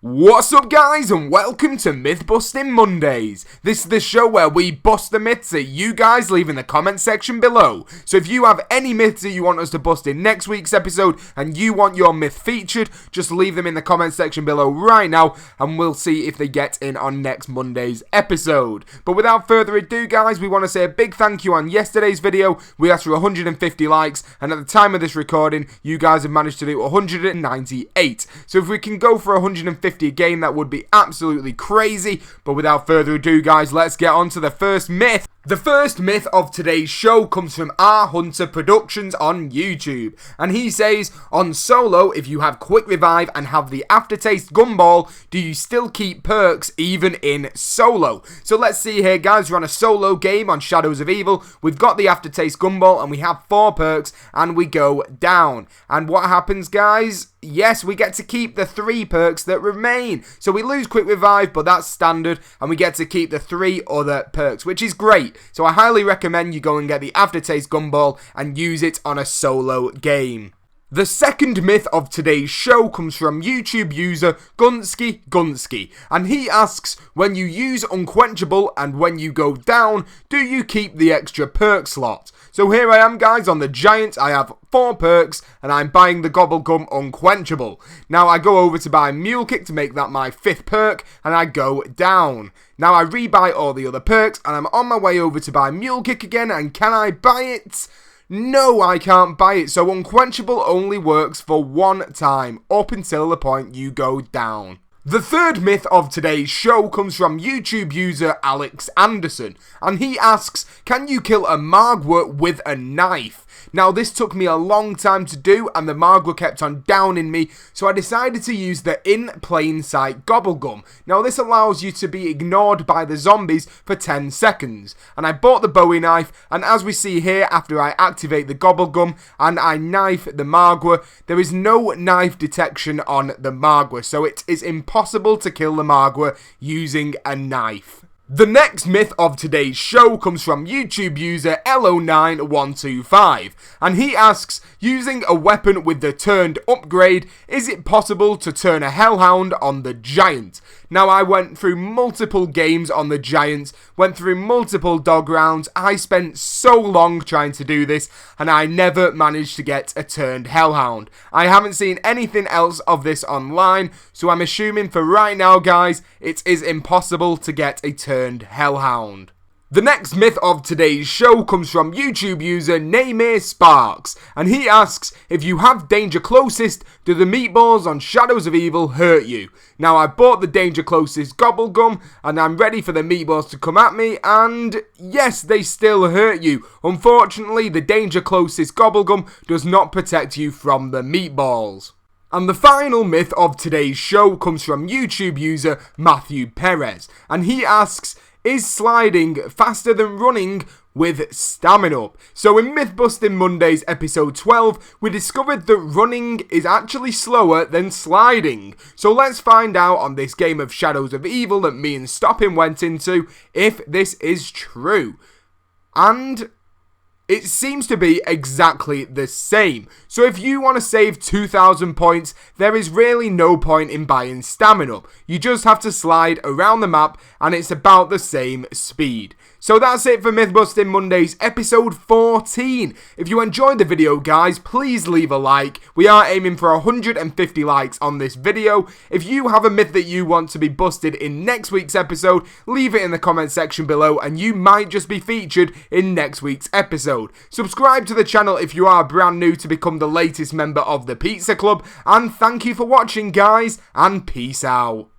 What's up guys and welcome to Myth Busting Mondays. This is the show where we bust the myths that you guys leave in the comment section below. So if you have any myths that you want us to bust in next week's episode and you want your myth featured, just leave them in the comment section below right now and we'll see if they get in on next Monday's episode. But without further ado guys, we want to say a big thank you on yesterday's video. We asked for 150 likes and at the time of this recording you guys have managed to do 198. So if we can go for 150 again, that would be absolutely crazy. But without further ado guys, let's get on to the first myth. The first myth of today's show comes from R Hunter Productions on YouTube, and he says, on solo, if you have quick revive and have the aftertaste gumball, do you still keep perks even in solo? So let's see here guys, we're on a solo game on Shadows of Evil, we've got the aftertaste gumball and we have 4 perks and we go down. And what happens guys? Yes, we get to keep the 3 perks that remain. So we lose quick revive, but that's standard, and we get to keep the 3 other perks, which is great. So I highly recommend you go and get the aftertaste gumball and use it on a solo game. The second myth of today's show comes from YouTube user Gunsky, and he asks, when you use Unquenchable and when you go down, do you keep the extra perk slot? So here I am guys on the Giant, I have 4 perks and I'm buying the Gobblegum Unquenchable. Now I go over to buy Mule Kick to make that my 5th perk and I go down. Now I rebuy all the other perks and I'm on my way over to buy Mule Kick again, and can I buy it? No, I can't buy it. So Unquenchable only works for 1 time up until the point you go down. The third myth of today's show comes from YouTube user Alex Anderson, and he asks, can you kill a Margwa with a knife? Now this took me a long time to do and the Margwa kept on downing me, so I decided to use the in plain sight Gobblegum. Now this allows you to be ignored by the zombies for 10 seconds. And I bought the Bowie knife, and as we see here, after I activate the Gobblegum and I knife the Margwa, there is no knife detection on the Margwa, so it is impossible to kill the Margwa using a knife. The next myth of today's show comes from YouTube user LO9125, and he asks, using a weapon with the turned upgrade, is it possible to turn a HellHound on the Giant? Now I went through multiple games on the Giant, went through multiple dog rounds, I spent so long trying to do this and I never managed to get a turned HellHound. I haven't seen anything else of this online, so I'm assuming for right now guys, it is impossible to get a turned HellHound. The next myth of today's show comes from YouTube user Naymir Sparks, and he asks, if you have danger closest, do the meatballs on Shadows of Evil hurt you? Now I bought the danger closest Gobblegum and I'm ready for the meatballs to come at me, and yes, they still hurt you. Unfortunately, the danger closest Gobblegum does not protect you from the meatballs. And the final myth of today's show comes from YouTube user Matthew Perez, and he asks, is sliding faster than running with stamina? So in Myth Busting Mondays episode 12, we discovered that running is actually slower than sliding. So let's find out on this game of Shadows of Evil that me and Stoppin went into if this is true. And it seems to be exactly the same. So if you want to save 2,000 points, there is really no point in buying stamina. You just have to slide around the map and it's about the same speed. So that's it for Myth Busting Mondays episode 14. If you enjoyed the video guys, please leave a like. We are aiming for 150 likes on this video. If you have a myth that you want to be busted in next week's episode, leave it in the comment section below and you might just be featured in next week's episode. Subscribe to the channel if you are brand new to become the latest member of the Pizza Club, and thank you for watching guys, and peace out.